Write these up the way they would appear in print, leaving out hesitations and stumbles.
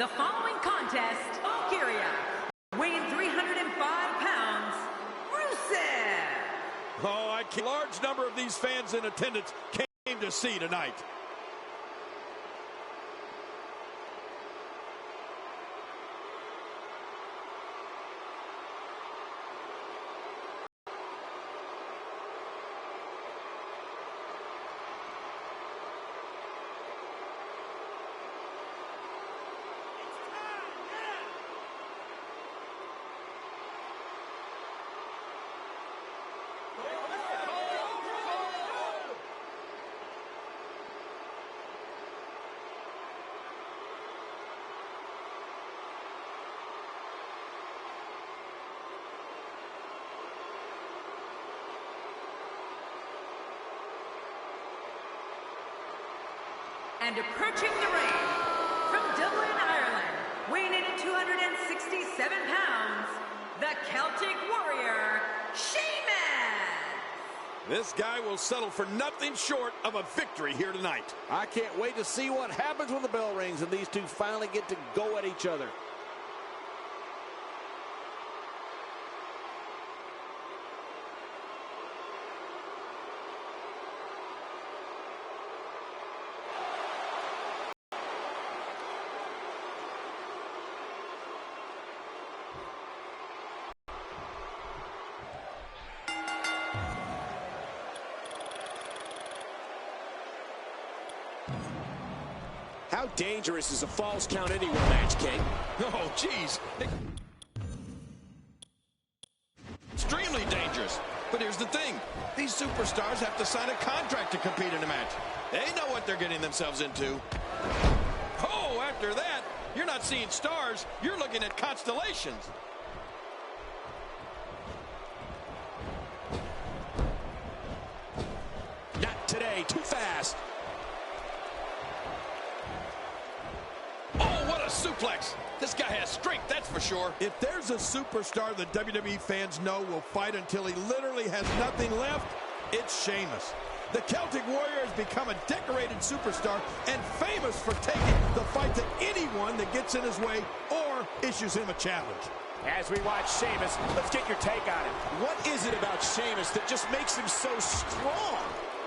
The following contest, Bulgaria, weighing 305 pounds, Rusev. Oh, a large number of these fans in attendance came to see tonight. And approaching the ring, from Dublin, Ireland, weighing in at 267 pounds, the Celtic Warrior, Sheamus! This guy will settle for nothing short of a victory here tonight. I can't wait to see what happens when the bell rings and these two finally get to go at each other. How dangerous is a Falls Count Anywhere match, King? Oh, geez. Extremely dangerous. But here's the thing. These superstars have to sign a contract to compete in a match. They know what they're getting themselves into. Oh, after that, you're not seeing stars. You're looking at constellations. Not today. Too fast. Suplex. This guy has strength, that's for sure. If there's a superstar the WWE fans know will fight until he literally has nothing left, it's Sheamus. The Celtic Warrior has become a decorated superstar and famous for taking the fight to anyone that gets in his way or issues him a challenge. As we watch Sheamus, let's get your take on it. What is it about Sheamus that just makes him so strong?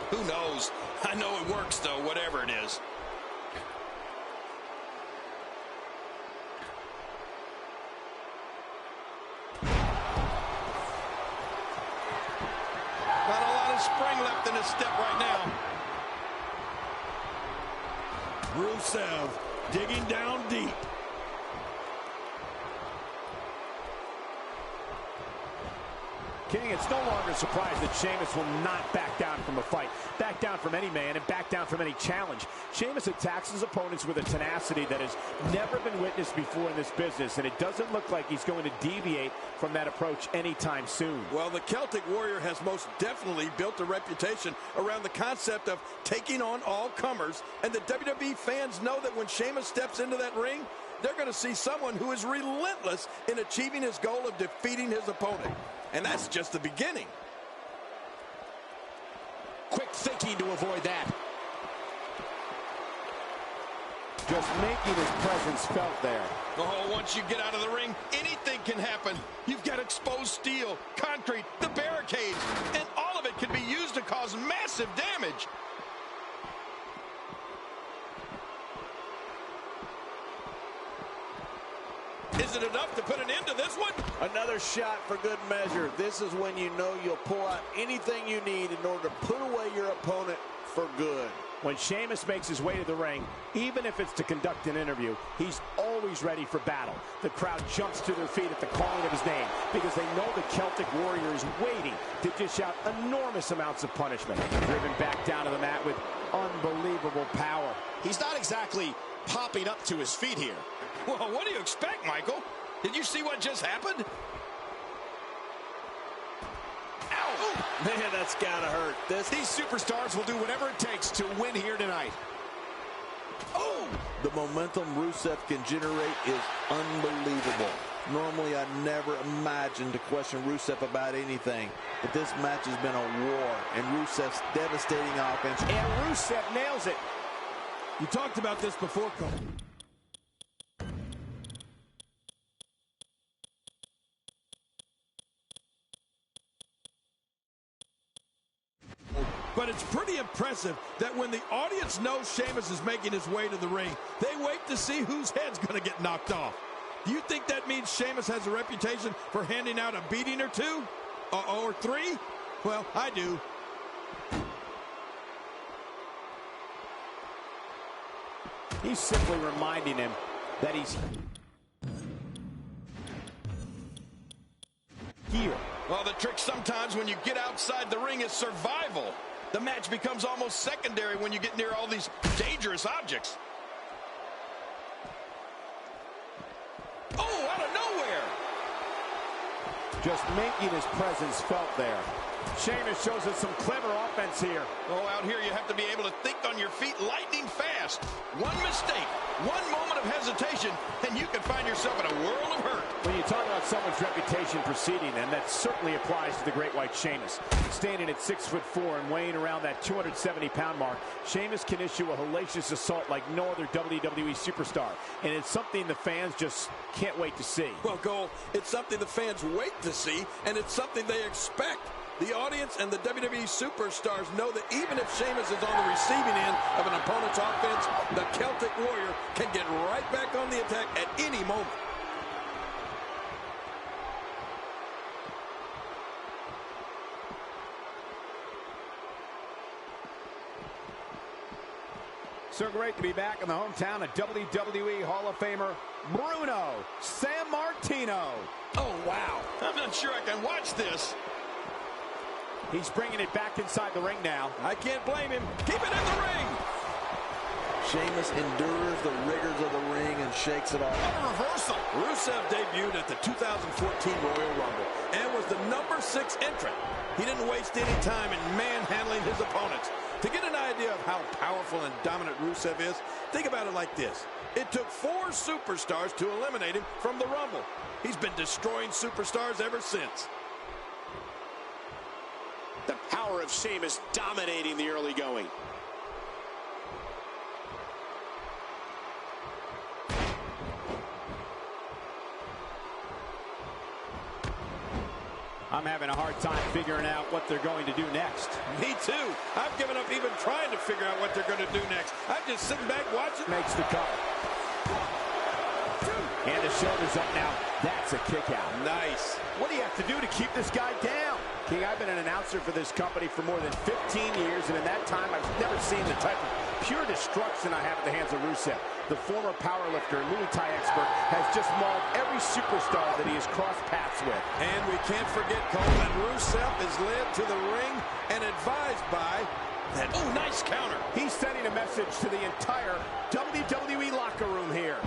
Who knows? I know it works, though, whatever it is. Spring left in his step right now. Rusev digging down deep. King, it's no longer a surprise that Sheamus will not back down from a fight, back down from any man, and back down from any challenge. Sheamus attacks his opponents with a tenacity that has never been witnessed before in this business, and it doesn't look like he's going to deviate from that approach anytime soon. Well, the Celtic Warrior has most definitely built a reputation around the concept of taking on all comers, and the WWE fans know that when Sheamus steps into that ring, they're going to see someone who is relentless in achieving his goal of defeating his opponent. And that's just the beginning. Quick thinking to avoid that. Just making his presence felt there. Oh, once you get out of the ring, anything can happen. You've got exposed steel, concrete, the barricades, and all of it can be used to cause massive damage. Is it enough to put an end to this one? Another shot for good measure. This is when you know you'll pull out anything you need in order to put away your opponent for good. When Sheamus makes his way to the ring, even if it's to conduct an interview, he's always ready for battle. The crowd jumps to their feet at the calling of his name because they know the Celtic Warrior is waiting to dish out enormous amounts of punishment. Driven back down to the mat with unbelievable power. He's not exactly popping up to his feet here. Well, what do you expect, Michael? Did you see what just happened? Ow! Man, that's gotta hurt. These superstars will do whatever it takes to win here tonight. Oh! The momentum Rusev can generate is unbelievable. Normally, I never imagined to question Rusev about anything, but this match has been a war, and Rusev's devastating offense. And Rusev nails it. You talked about this before, Cole. But it's pretty impressive that when the audience knows Sheamus is making his way to the ring, they wait to see whose head's going to get knocked off. Do you think that means Sheamus has a reputation for handing out a beating or two? Or three? Well, I do. He's simply reminding him that he's here. Well, the trick sometimes when you get outside the ring is survival. The match becomes almost secondary when you get near all these dangerous objects. Oh, out of nowhere! Just making his presence felt there. Sheamus shows us some clever offense here. Oh, out here you have to be able to think on your feet lightning fast. One mistake, one moment of hesitation, and you can find yourself in a world of hurt. When you talk about someone's reputation preceding them, that certainly applies to the Great White Sheamus. Standing at 6'4" and weighing around that 270-pound mark, Sheamus can issue a hellacious assault like no other WWE superstar. And it's something the fans just can't wait to see. Well, Cole, it's something the fans wait to see, and it's something they expect. The audience and the WWE superstars know that even if Sheamus is on the receiving end of an opponent's offense, the Celtic Warrior can get right back on the attack at any moment. So great to be back in the hometown of WWE Hall of Famer Bruno Sammartino. Oh, wow. I'm not sure I can watch this. He's bringing it back inside the ring now. I can't blame him. Keep it in the ring. Sheamus endures the rigors of the ring and shakes it off. What a reversal. Rusev debuted at the 2014 Royal Rumble and was the #6 entrant. He didn't waste any time in manhandling his opponents. To get an idea of how powerful and dominant Rusev is, think about it like this. It took 4 superstars to eliminate him from the Rumble. He's been destroying superstars ever since. The power of Sheamus dominating the early going. I'm having a hard time figuring out what they're going to do next. Me too. I've given up even trying to figure out what they're going to do next. I'm just sitting back watching. Makes the cover. And the shoulders up now. That's a kick out. Nice. What do you have to do to keep this guy down? King, I've been an announcer for this company for more than 15 years, and in that time, I've never seen the type of pure destruction I have at the hands of Rusev. The former powerlifter, Muay Thai expert, has just mauled every superstar that he has crossed paths with. And we can't forget, Cole, that Rusev is led to the ring and advised by that. Oh, nice counter. He's sending a message to the entire WWE locker room here.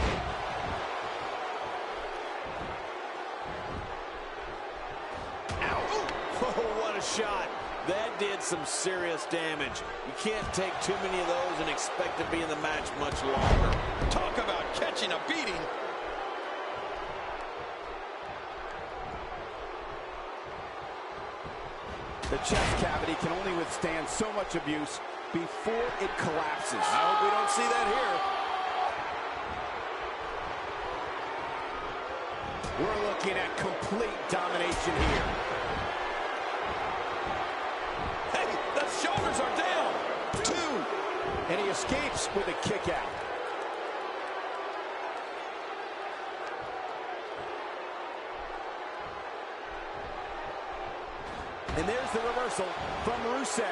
Oh, what a shot. That did some serious damage. You can't take too many of those and expect to be in the match much longer. Talk about catching a beating. The chest cavity can only withstand so much abuse before it collapses. I hope we don't see that here. We're looking at complete domination here. Hey, the shoulders are down. 2. And he escapes with a kick out. And there's the reversal from Rusev.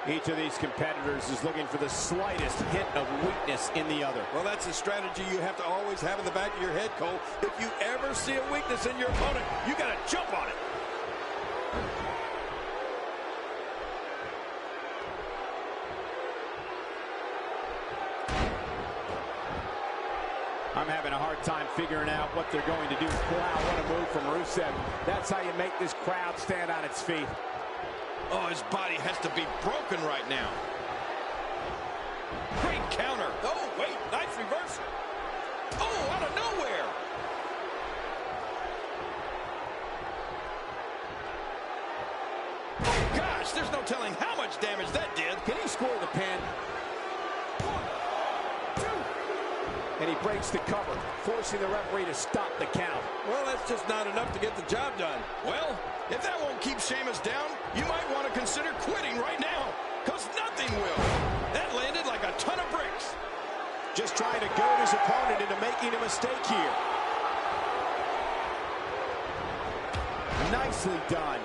Each of these competitors is looking for the slightest hint of weakness in the other. Well, that's a strategy you have to always have in the back of your head, Cole. If you ever see a weakness in your opponent, you got to jump on it. I'm having a hard time figuring out what they're going to do. Wow, what a move from Rusev. That's how you make this crowd stand on its feet. Oh, his body has to be broken right now. Great counter. Oh, wait, nice reversal. Oh, out of nowhere. And he breaks the cover, forcing the referee to stop the count. Well, that's just not enough to get the job done. Well, if that won't keep Sheamus down, you might want to consider quitting right now, because nothing will. That landed like a ton of bricks. Just trying to goad his opponent into making a mistake here. Nicely done.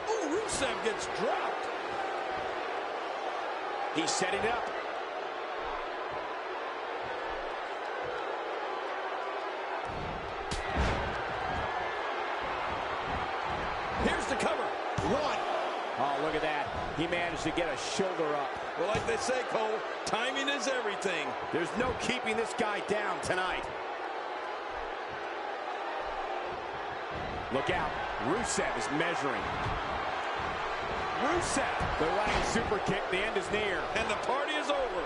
Ooh, Rusev gets dropped. He's setting it up. Here's the cover. One. Oh, look at that. He managed to get a shoulder up. Well, like they say, Cole, timing is everything. There's no keeping this guy down tonight. Look out. Rusev is measuring. Rusev. The running super kick. The end is near. And the party is over.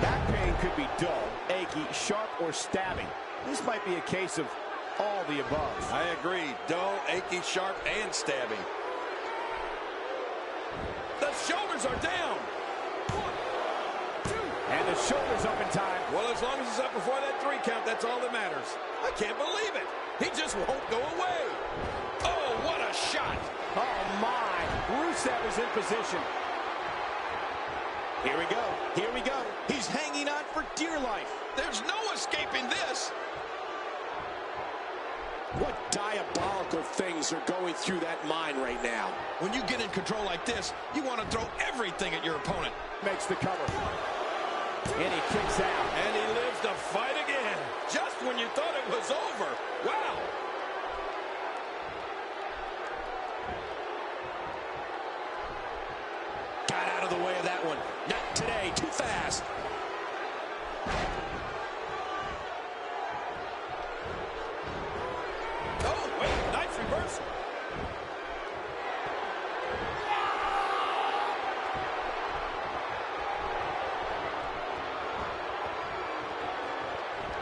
Back pain could be dull, achy, sharp, or stabbing. This might be a case of all the above. I agree. Dull, achy, sharp, and stabbing. The shoulders are down. And the shoulders up in time. Well, as long as it's up before that 3 count, that's all that matters. I can't believe it. He just won't go away. Oh, what a shot. Oh, my. Rusev is in position. Here we go. Here we go. He's hanging on for dear life. There's no escaping this. What diabolical things are going through that mind right now? When you get in control like this, you want to throw everything at your opponent. Makes the cover. And he kicks out. And he lives to fight again. Just when you thought it was over. Wow. Got out of the way of that one. Not today. Too fast. Oh, wait. Nice reversal.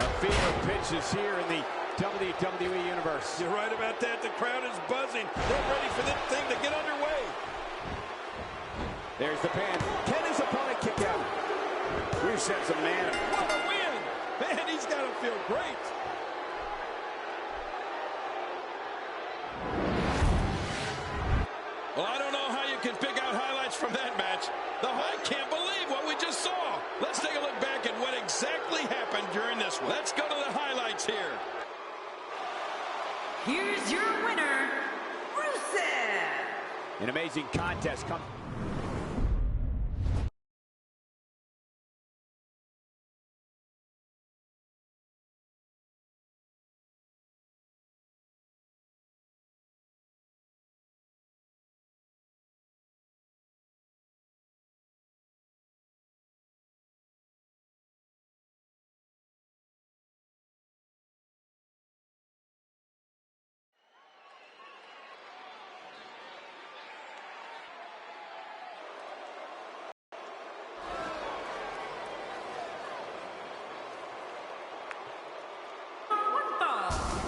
A fever pitch is here in the WWE Universe. You're right about that. The crowd is buzzing. They're ready for this thing to get underway. There's the pin. Can his opponent kick out? Rusev's a man. What a win. Man, he's got to feel great. Well, I don't know how you can pick out highlights from that match. I can't believe what we just saw. Let's take a look back at what exactly happened during this one. Let's go to the highlights here. Here's your winner, Rusev. An amazing contest.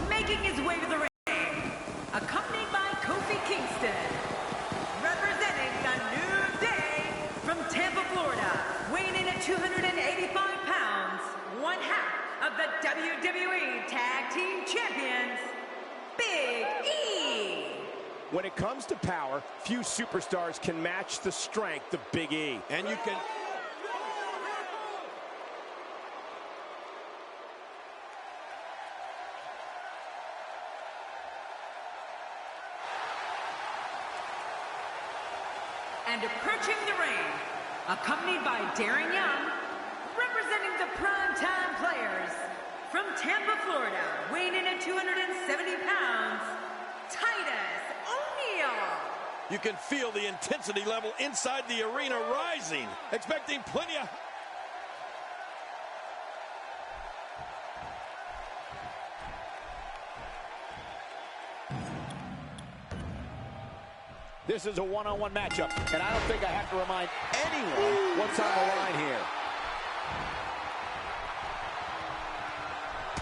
Making his way to the ring, accompanied by Kofi Kingston, representing the New Day from Tampa, Florida, weighing in at 285 pounds, one half of the WWE Tag Team Champions, Big E. When it comes to power, few superstars can match the strength of Big E. And you can... And approaching the ring, accompanied by Darren Young, representing the Primetime Players from Tampa, Florida, weighing in at 270 pounds, Titus O'Neil. You can feel the intensity level inside the arena rising, expecting plenty of... This is a one-on-one matchup, and I don't think I have to remind anyone what's on the line here.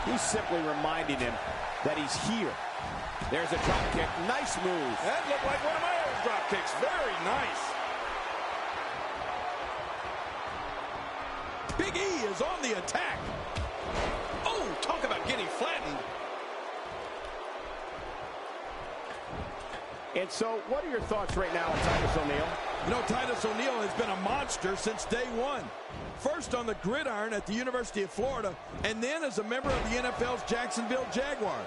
He's simply reminding him that he's here. There's a drop kick. Nice move. That looked like one of my own drop kicks. Very nice. Big E is on the attack. Oh, talk about getting flattened. And so, what are your thoughts right now on Titus O'Neil? You know, Titus O'Neil has been a monster since day one. First on the gridiron at the University of Florida, and then as a member of the NFL's Jacksonville Jaguars.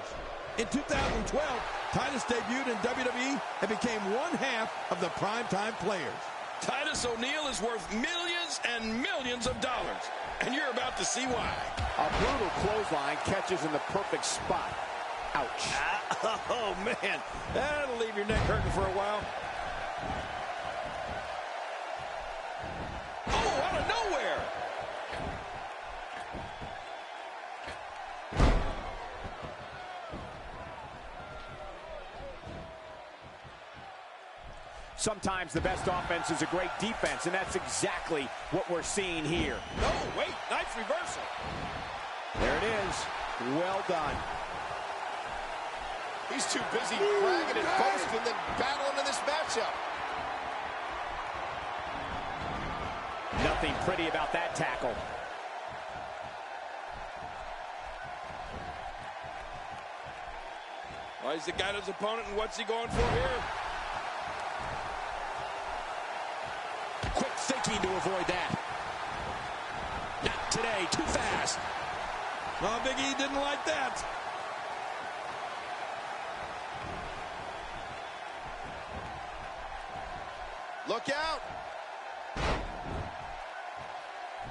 In 2012, Titus debuted in WWE and became one half of the primetime players. Titus O'Neil is worth millions and millions of dollars, and you're about to see why. A brutal clothesline catches in the perfect spot. Ouch. Oh, man, that'll leave your neck hurting for a while. Oh, out of nowhere. Sometimes the best offense is a great defense, and that's exactly what we're seeing here. No, wait, nice reversal. There it is. Well done. He's too busy bragging and boasting than battling in this matchup. Nothing pretty about that tackle. Well, he's got his opponent, and what's he going for here? Quick thinking to avoid that. Not today, too fast. Oh, Big E didn't like that. Look out.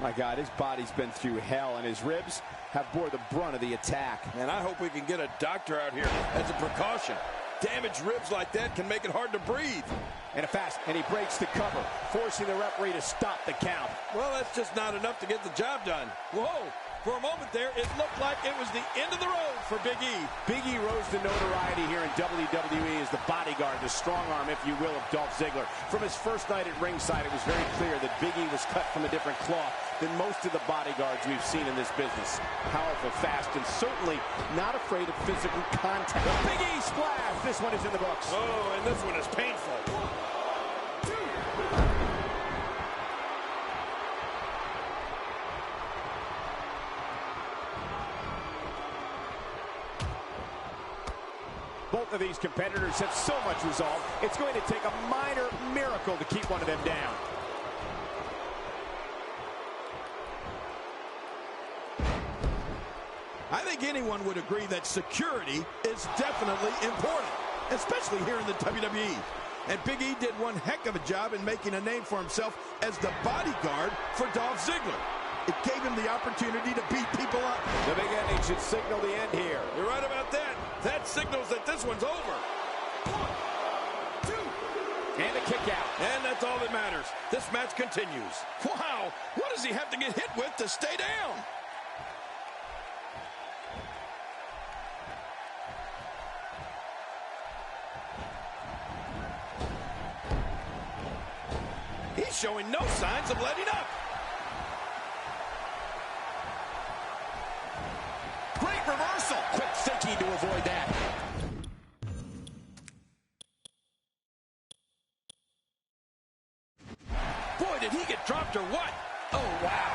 My God, his body's been through hell, and his ribs have bore the brunt of the attack. And I hope we can get a doctor out here as a precaution. Damaged ribs like that can make it hard to breathe. And he breaks the cover, forcing the referee to stop the count. Well, that's just not enough to get the job done. Whoa, for a moment there, it looked like it was the end of the road for Big E. Big E rose to notoriety here in WWE as the bodyguard, the strong arm, if you will, of Dolph Ziggler. From his first night at ringside, it was very clear that Big E was cut from a different cloth than most of the bodyguards we've seen in this business. Powerful, fast, and certainly not afraid of physical contact. The Big E splash! This one is in the books. Oh, and this one is painful. Both of these competitors have so much resolve, it's going to take a minor miracle to keep one of them down. I think anyone would agree that security is definitely important, especially here in the WWE. And Big E did one heck of a job in making a name for himself as the bodyguard for Dolph Ziggler. It gave him the opportunity to beat people up. The big ending should signal the end here. You're right about that. That signals that this one's over. 1, 2. And a kick out. And that's all that matters. This match continues. Wow, what does he have to get hit with to stay down? He's showing no signs of letting up. Great reversal. Quick thinking to avoid that. Boy, did he get dropped or what? Oh, wow.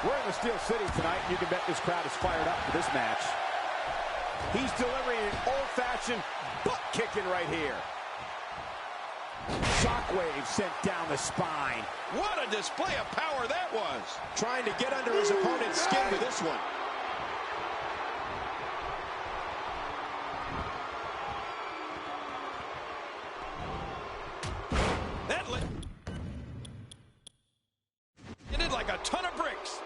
We're in the Steel City tonight. You can bet this crowd is fired up for this match. He's delivering an old-fashioned butt kicking right here. Shockwave sent down the spine. What a display of power that was. Trying to get under his opponent's skin with this one. That it did like a ton of bricks.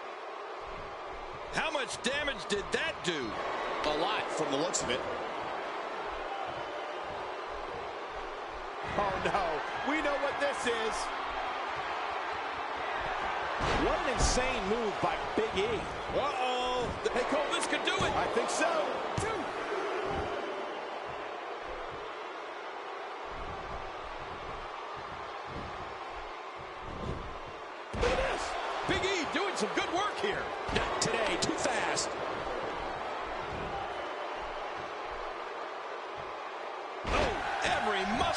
How much damage did that do? A lot from the looks of it. Oh, no. We know what this is. What an insane move by Big E. Uh-oh. Hey, Cole, this could do it. I think so. 2. Look at this. Big E doing some good work.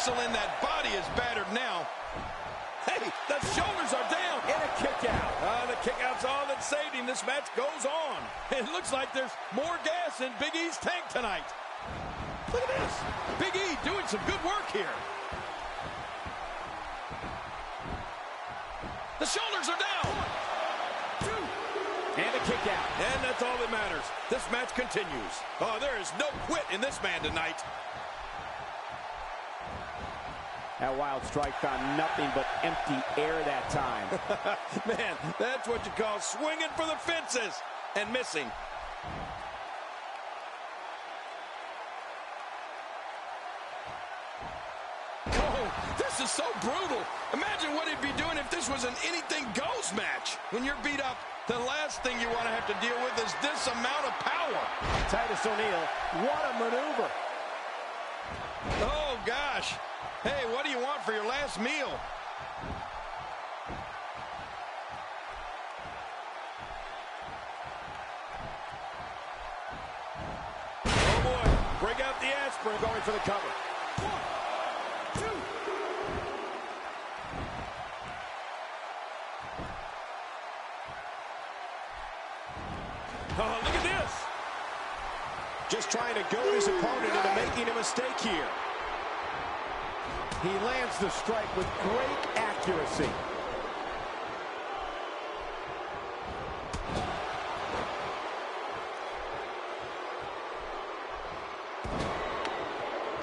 muscle in that body is battered now. Hey, the shoulders are down. And a kick out. The kick out's all that saved him. This match goes on. It looks like there's more gas in Big E's tank tonight. Look at this. Big E doing some good work here. The shoulders are down. 1, 2. And a kick out. And that's all that matters. This match continues. Oh, there is no quit in this man tonight. That wild strike found nothing but empty air that time. Man, that's what you call swinging for the fences and missing. Oh, this is so brutal. Imagine what he'd be doing if this was an anything goes match. When you're beat up, the last thing you want to have to deal with is this amount of power. Titus O'Neil, what a maneuver. Oh, gosh. Hey, what do you want for your last meal? Oh, boy. Bring out the aspirin, going for the cover. 1, 2. Oh, look at this. Just trying to goad his opponent into making a mistake here. He lands the strike with great accuracy.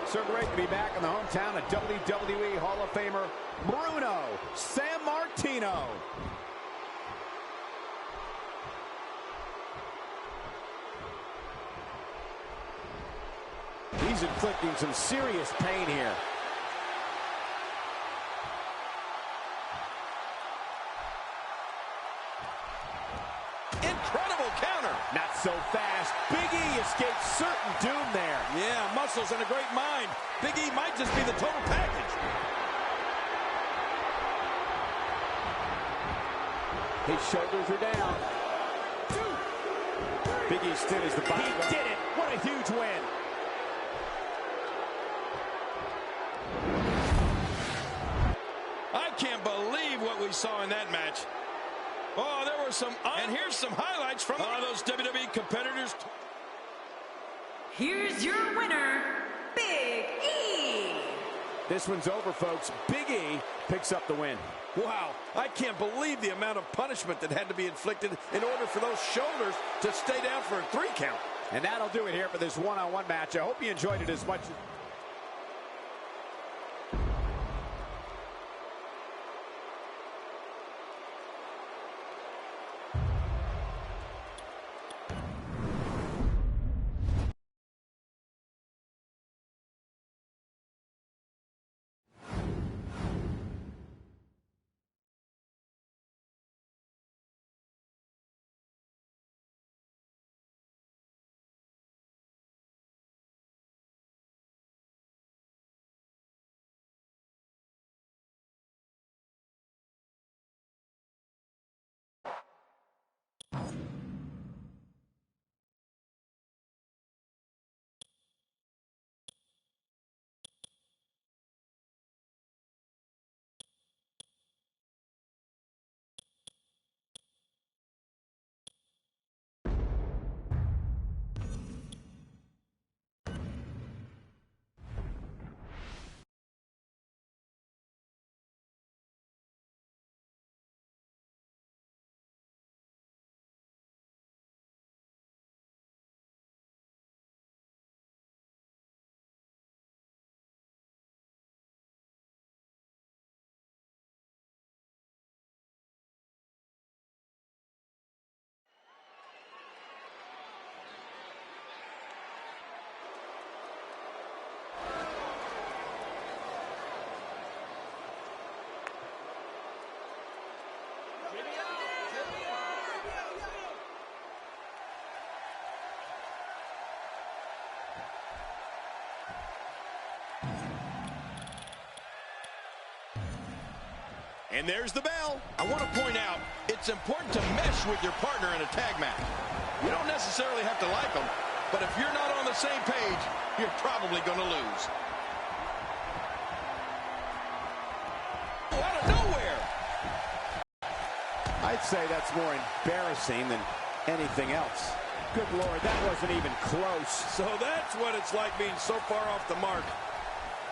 So great to be back in the hometown of WWE Hall of Famer Bruno Sammartino. He's inflicting some serious pain here. Incredible counter. Not so fast. Big E escapes certain doom there. Yeah, muscles and a great mind. Big E might just be the total package. His shoulders are down. 2, 3. Big E still is the body. He did it. What a huge win. I can't believe what we saw in that match. Oh, there were some, and here's some highlights from those WWE competitors. Here's your winner, Big E. This one's over, folks. Big E picks up the win. Wow, I can't believe the amount of punishment that had to be inflicted in order for those shoulders to stay down for a 3 count. And that'll do it here for this one-on-one match. I hope you enjoyed it as much as... And there's the bell. I want to point out, it's important to mesh with your partner in a tag match. You don't necessarily have to like them, but if you're not on the same page, you're probably going to lose. out of nowhere. I'd say that's more embarrassing than anything else. Good Lord, that wasn't even close. So that's what it's like being so far off the mark.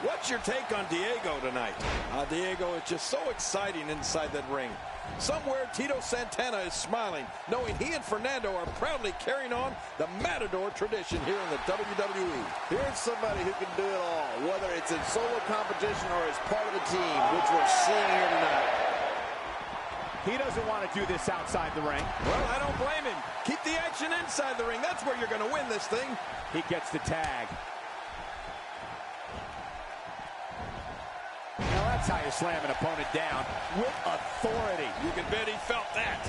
What's your take on Diego tonight? Diego is just so exciting inside that ring. Somewhere Tito Santana is smiling, knowing he and Fernando are proudly carrying on the Matador tradition here in the WWE. Here's somebody who can do it all, whether it's in solo competition or as part of the team, which we're seeing here tonight. He doesn't want to do this outside the ring. Well, I don't blame him. Keep the action inside the ring. That's where you're going to win this thing. He gets the tag. Now that's how you slam an opponent down with authority. You can bet he felt that.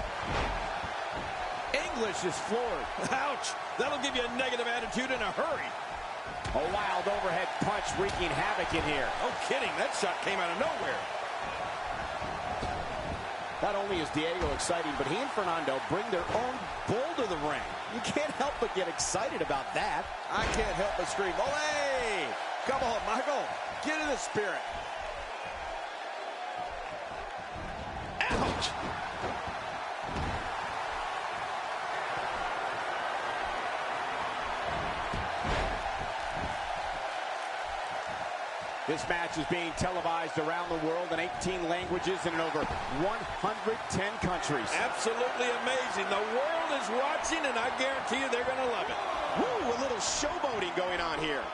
English is floored. Ouch. That'll give you a negative attitude in a hurry. A wild overhead punch wreaking havoc in here. No kidding. That shot came out of nowhere. Not only is Diego exciting, but he and Fernando bring their own bull to the ring. You can't help but get excited about that. I can't help but scream, "Olé!" Come on, Michael. Get in the spirit. Ouch! This match is being televised around the world in 18 languages and in over 110 countries. Absolutely amazing. The world is watching, and I guarantee you they're going to love it. Woo, a little showboating going on here.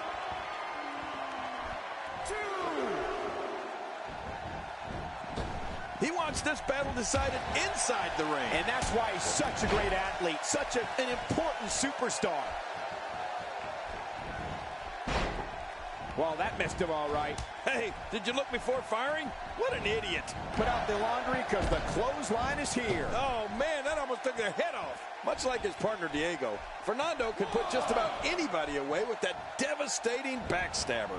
He wants this battle decided inside the ring. And that's why he's such a great athlete, such an important superstar. Well, that missed him all right. Hey, did you look before firing? What an idiot. Put out the laundry because the clothesline is here. Oh, man, that almost took their head off. Much like his partner, Diego, Fernando could put just about anybody away with that devastating backstabber.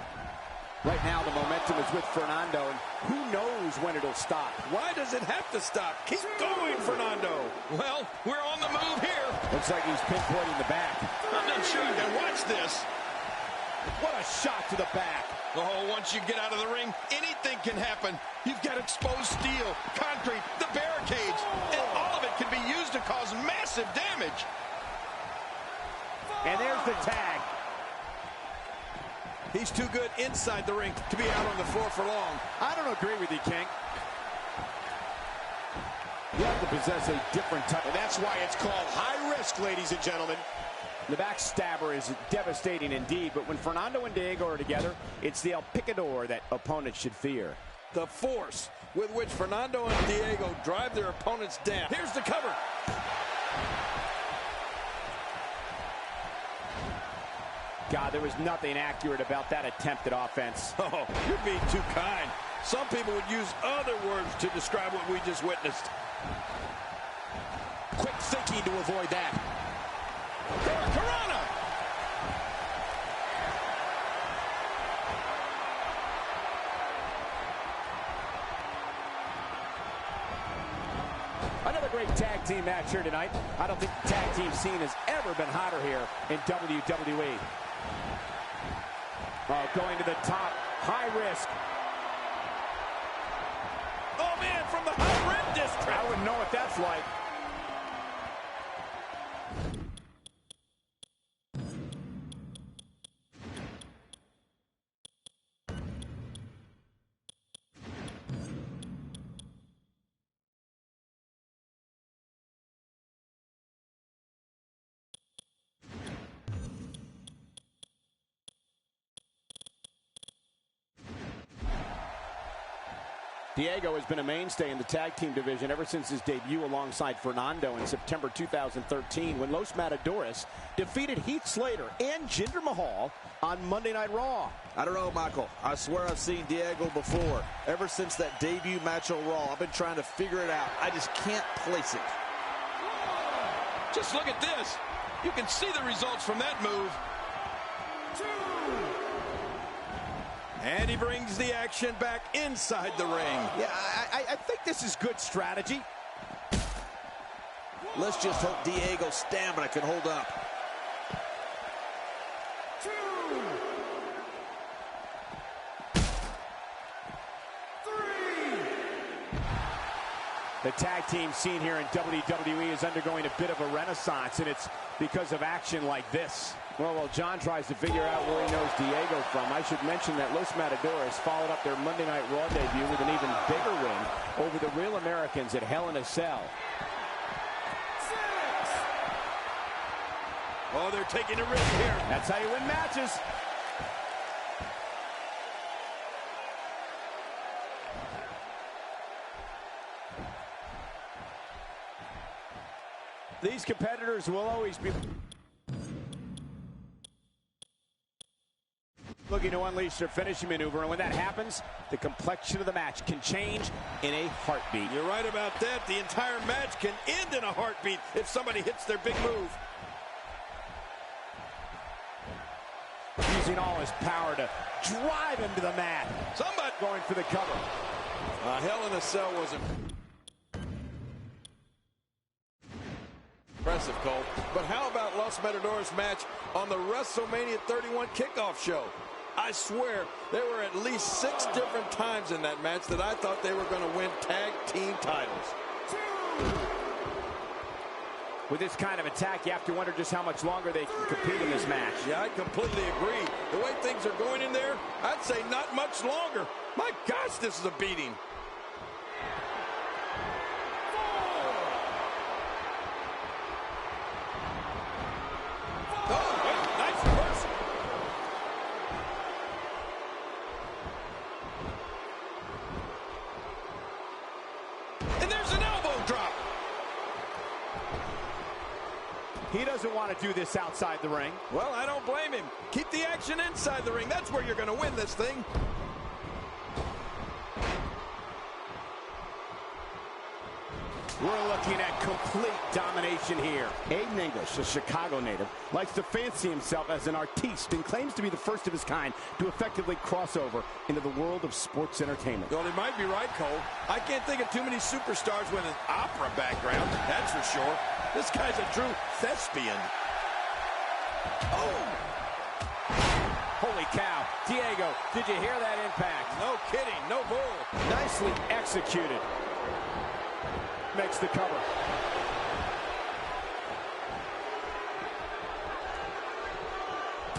Right now, the momentum is with Fernando, and who knows when it'll stop. Why does it have to stop? Keep going, Fernando. Well, we're on the move here. Looks like he's pinpointing the back. I'm not sure you can watch this. What a shot to the back. Oh, once you get out of the ring, anything can happen. You've got exposed steel, concrete, the barricades, and all of it can be used to cause massive damage. And there's the tag. He's too good inside the ring to be out on the floor for long. I don't agree with you, King. You have to possess a different type. And that's why it's called high risk, ladies and gentlemen. The backstabber is devastating indeed, but when Fernando and Diego are together, it's the El Picador that opponents should fear. The force with which Fernando and Diego drive their opponents down. Here's the cover. God, there was nothing accurate about that attempt at offense. Oh, you're being too kind. Some people would use other words to describe what we just witnessed. Quick thinking to avoid that. Corona! Another great tag team match here tonight. I don't think the tag team scene has ever been hotter here in WWE. Oh, going to the top, high risk. Oh, man, from the high red district. I wouldn't know what that's like. Diego has been a mainstay in the tag team division ever since his debut alongside Fernando in September 2013 when Los Matadores defeated Heath Slater and Jinder Mahal on Monday Night Raw. I don't know, Michael. I swear I've seen Diego before. Ever since that debut match on Raw, I've been trying to figure it out. I just can't place it. Just look at this. You can see the results from that move. And he brings the action back inside the ring. Yeah, I think this is good strategy. Let's just hope Diego's stamina can hold up. The tag team scene here in WWE is undergoing a bit of a renaissance, and it's because of action like this. Well, while John tries to figure out where he knows Diego from, I should mention that Los Matadores followed up their Monday Night Raw debut with an even bigger win over the Real Americans at Hell in a Cell. Oh, they're taking a risk here. That's how you win matches. These competitors will always be looking to unleash their finishing maneuver, and when that happens, the complexion of the match can change in a heartbeat. You're right about that. The entire match can end in a heartbeat if somebody hits their big move. Using all his power to drive him to the mat. Somebody going for the cover. Hell in a Cell was impressive, Cole. But how about Los Matadores' match on the WrestleMania 31 kickoff show? I swear there were at least 6 different times in that match that I thought they were going to win tag team titles. With this kind of attack, you have to wonder just how much longer they can compete in this match. Yeah, I completely agree. The way things are going in there, I'd say not much longer. My gosh, this is a beating. Oh, wait, nice reversal. And there's an elbow drop. He doesn't want to do this outside the ring. Well, I don't blame him. Keep the action inside the ring. That's where you're going to win this thing. We're looking at complete domination here. Aiden English, a Chicago native, likes to fancy himself as an artiste and claims to be the first of his kind to effectively cross over into the world of sports entertainment. Well, he might be right, Cole. I can't think of too many superstars with an opera background, that's for sure. This guy's a true thespian. Oh! Holy cow. Diego, did you hear that impact? No kidding, no bull. Nicely executed. Makes the cover.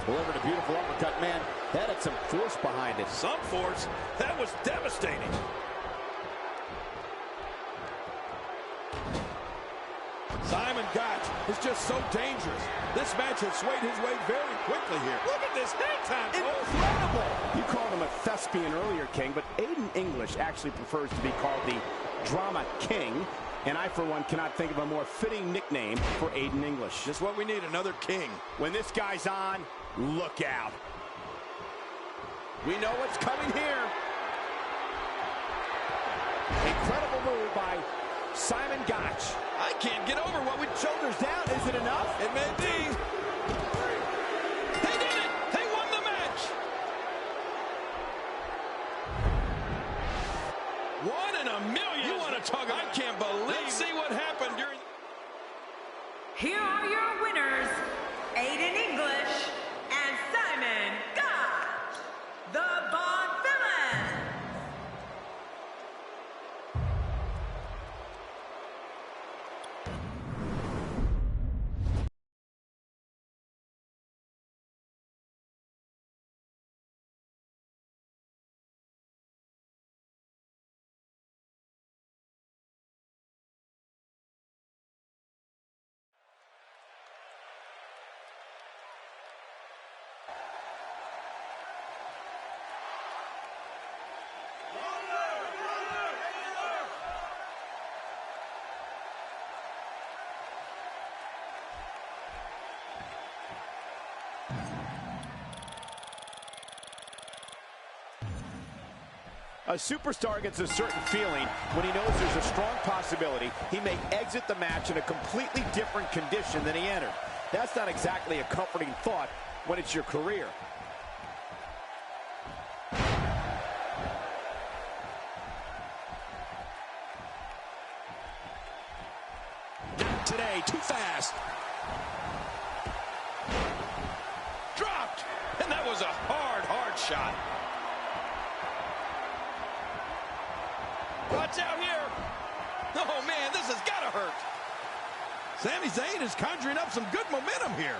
Delivered a beautiful uppercut, man. That had some force behind it. Some force? That was devastating. Simon Gotch is just so dangerous. This match has swayed his way very quickly here. Look at this hang time, Cole. Incredible! You called him a thespian earlier, King, but Aiden English actually prefers to be called the Drama King. And I, for one, cannot think of a more fitting nickname for Aiden English. Just what we need, another king. When this guy's on, look out. We know what's coming here. Incredible move by Simon Gotch. I can't get over what we... Shoulders down, is it enough? It may be. They did it! They won the match! 1 in a million! You want to talk about... I can't believe... Let's see what happened during... Here are your winners, Aiden English and Simon Gotch, the Bond Villains. A superstar gets a certain feeling when he knows there's a strong possibility he may exit the match in a completely different condition than he entered. That's not exactly a comforting thought when it's your career. Not today, too fast. Dropped! And that was a hard shot. Watch out here. Oh, man, this has got to hurt. Sami Zayn is conjuring up some good momentum here.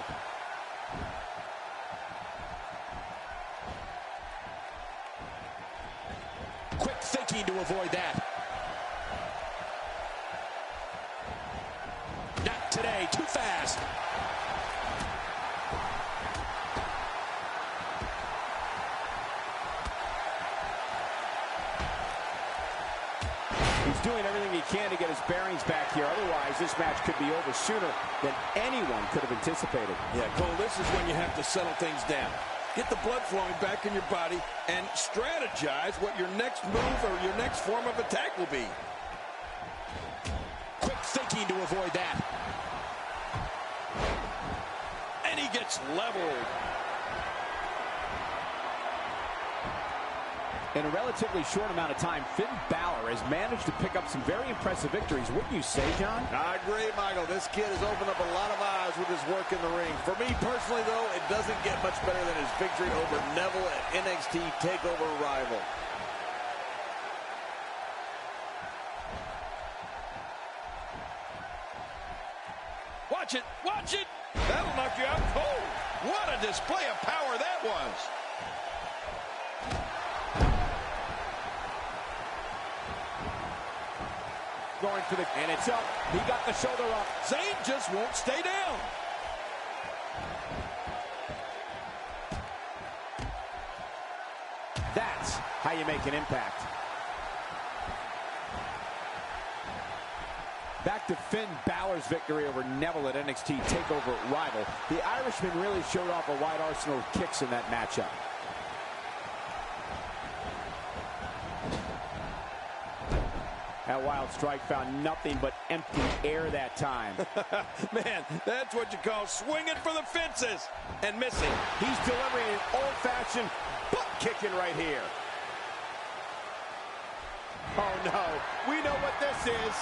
Quick thinking to avoid that. Not today, too fast. He's doing everything he can to get his bearings back here. Otherwise, this match could be over sooner than anyone could have anticipated. Yeah, Cole, this is when you have to settle things down. Get the blood flowing back in your body and strategize what your next move or your next form of attack will be. Quick thinking to avoid that. And he gets leveled. In a relatively short amount of time, Finn Balor has managed to pick up some very impressive victories. Wouldn't you say, John? I agree, Michael. This kid has opened up a lot of eyes with his work in the ring. For me personally, though, it doesn't get much better than his victory over Neville at NXT TakeOver Rival. Watch it, watch it. That'll knock you out cold. What a display of power that was. Going for the, and it's up. He got the shoulder up. Zayn just won't stay down. That's how you make an impact. Back to Finn Balor's victory over Neville at NXT TakeOver Rival. The Irishman really showed off a wide arsenal of kicks in that matchup. That wild strike found nothing but empty air that time. Man, that's what you call swinging for the fences and missing. He's delivering an old-fashioned butt kicking right here. Oh, no. We know what this is.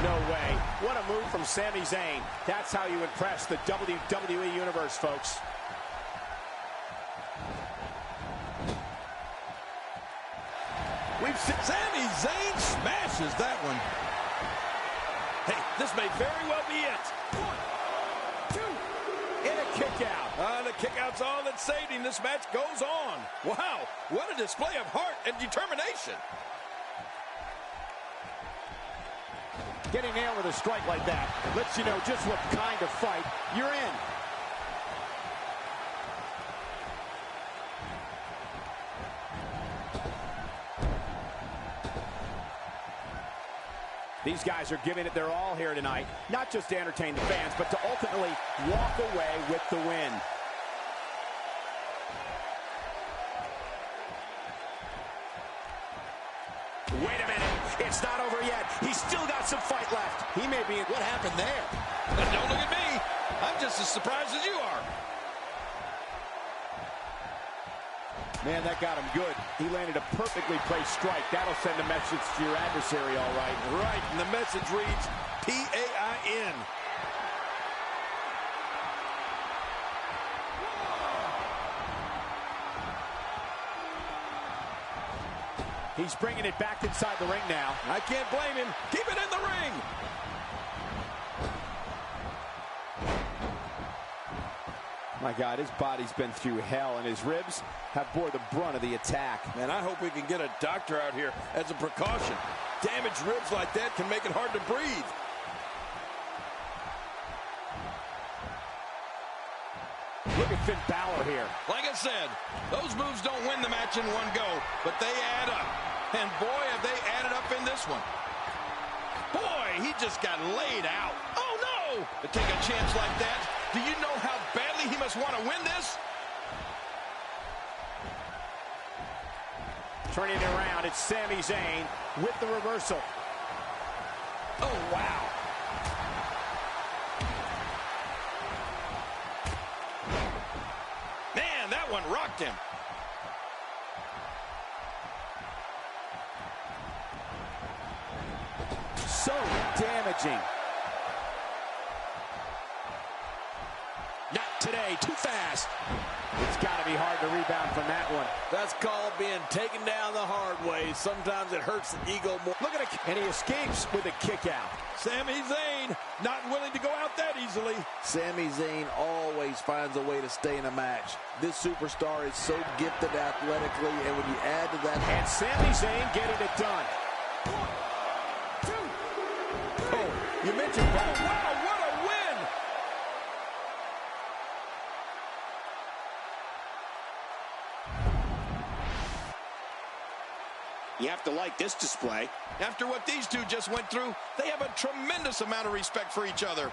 No way. What a move from Sami Zayn. That's how you impress the WWE Universe, folks. We've seen Sami Zayn smashes that one. Hey, this may very well be it. 1, 2, and a kick out. The kick out's all that saved him. This match goes on. Wow, what a display of heart and determination. Getting nailed with a strike like that lets you know just what kind of fight you're in. These guys are giving it their all here tonight, not just to entertain the fans, but to ultimately walk away with the win. Wait a minute. It's not over yet. He's still got some fight left. He may be in. What happened there? Don't look at me. I'm just as surprised as you are. Man, that got him good. He landed a perfectly placed strike. That'll send a message to your adversary, all right. Right, and the message reads P-A-I-N. He's bringing it back inside the ring now. I can't blame him. Keep it in the ring. My God, his body's been through hell, and his ribs have bore the brunt of the attack. Man, I hope we can get a doctor out here as a precaution. Damaged ribs like that can make it hard to breathe. Look at Finn Balor here. Like I said, those moves don't win the match in one go, but they add up. And boy, have they added up in this one. Boy, he just got laid out. Oh, no! To take a chance like that, do you know how badly he must want to win this? Turning it around, it's Sami Zayn with the reversal. Oh, wow. Man, that one rocked him. So damaging. Not today. way, too fast. It's got to be hard to rebound from that one. That's called being taken down the hard way. Sometimes it hurts the ego more. Look at it, and he escapes with a kick out. Sami Zayn not willing to go out that easily. Sami Zayn always finds a way to stay in a match. This superstar is so gifted athletically, and when you add to that... And Sami Zayn getting it done. 1, 2, 3. Oh, you mentioned that. Oh, wow, what a win! You have to like this display. After what these two just went through, they have a tremendous amount of respect for each other.